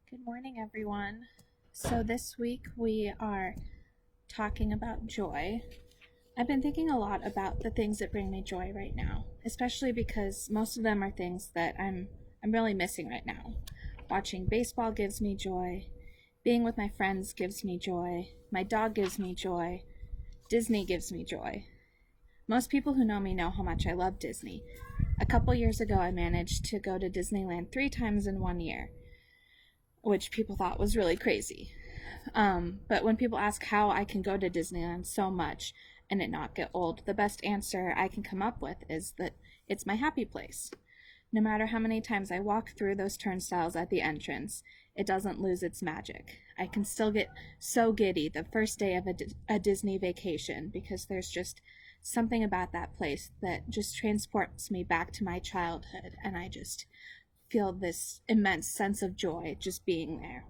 Good morning, everyone. So, this week we are talking about joy. I've been thinking a lot about the things that bring me joy right now, especially because most of them are things that I'm really missing right now. Watching baseball gives me joy. Being with my friends gives me joy. My dog gives me joy. Disney gives me joy. Most people who know me know how much I love Disney. A couple years ago, I managed to go to Disneyland 3 times in 1 year, which people thought was really crazy. But when people ask how I can go to Disneyland so much and it not get old, the best answer I can come up with is that it's my happy place. No matter how many times I walk through those turnstiles at the entrance, it doesn't lose its magic. I can still get so giddy the first day of a Disney vacation because there's just something about that place that just transports me back to my childhood, and I just feel this immense sense of joy just being there.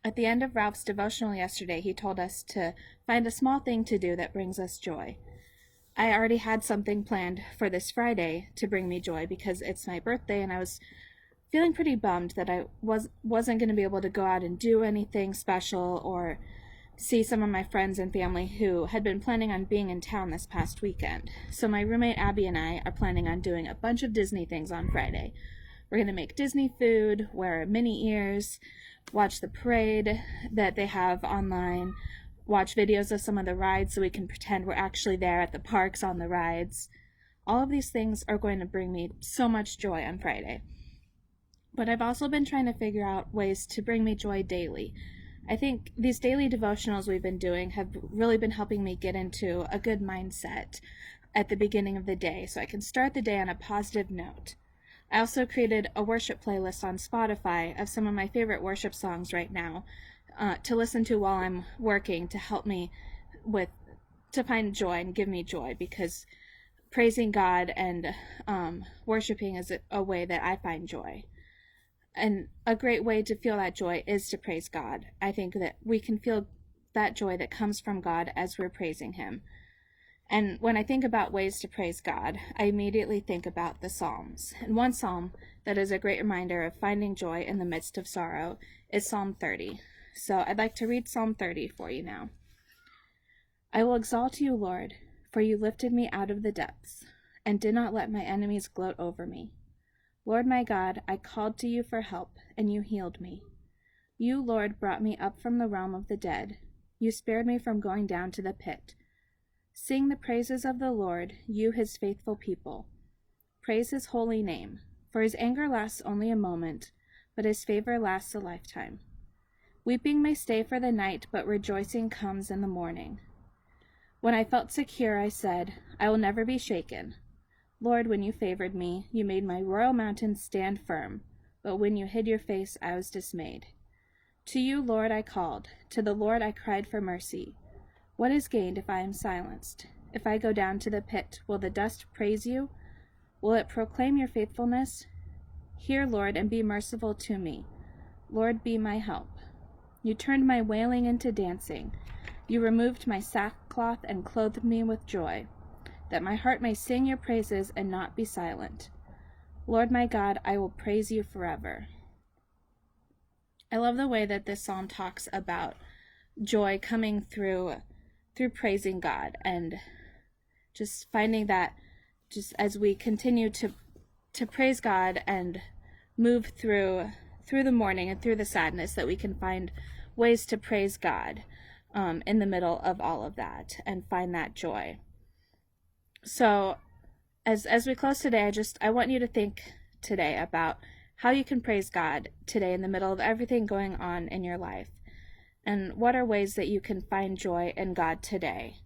At the end of Ralph's devotional yesterday, he told us to find a small thing to do that brings us joy. I already had something planned for this Friday to bring me joy because it's my birthday, and I was feeling pretty bummed that I wasn't going to be able to go out and do anything special or see some of my friends and family who had been planning on being in town this past weekend. So my roommate Abby and I are planning on doing a bunch of Disney things on Friday. We're going to make Disney food, wear mini ears, watch the parade that they have online, watch videos of some of the rides so we can pretend we're actually there at the parks on the rides. All of these things are going to bring me so much joy on Friday. But I've also been trying to figure out ways to bring me joy daily. I think these daily devotionals we've been doing have really been helping me get into a good mindset at the beginning of the day so I can start the day on a positive note. I also created a worship playlist on Spotify of some of my favorite worship songs right now to listen to while I'm working to help me to find joy and give me joy, because praising God and worshiping is a way that I find joy. And a great way to feel that joy is to praise God. I think that we can feel that joy that comes from God as we're praising Him. And when I think about ways to praise God, I immediately think about the Psalms. And one psalm that is a great reminder of finding joy in the midst of sorrow is Psalm 30. So I'd like to read Psalm 30 for you now. I will exalt you, Lord, for you lifted me out of the depths, and did not let my enemies gloat over me. Lord my God, I called to you for help, and you healed me. You, Lord, brought me up from the realm of the dead. You spared me from going down to the pit. Sing the praises of the Lord, you his faithful people. Praise his holy name, for his anger lasts only a moment, but his favor lasts a lifetime. Weeping may stay for the night, but rejoicing comes in the morning. When I felt secure, I said, I will never be shaken. Lord, when you favored me, you made my royal mountain stand firm, but when you hid your face, I was dismayed. To you, Lord, I called. To the Lord I cried for mercy. What is gained if I am silenced? If I go down to the pit, will the dust praise you? Will it proclaim your faithfulness? Hear, Lord, and be merciful to me. Lord, be my help. You turned my wailing into dancing. You removed my sackcloth and clothed me with joy, that my heart may sing your praises and not be silent. Lord my God, I will praise you forever. I love the way that this psalm talks about joy coming through praising God, and just finding that just as we continue to praise God and move through the morning and through the sadness, that we can find ways to praise God in the middle of all of that and find that joy. So as we close today, I want you to think today about how you can praise God today in the middle of everything going on in your life. And what are ways that you can find joy in God today?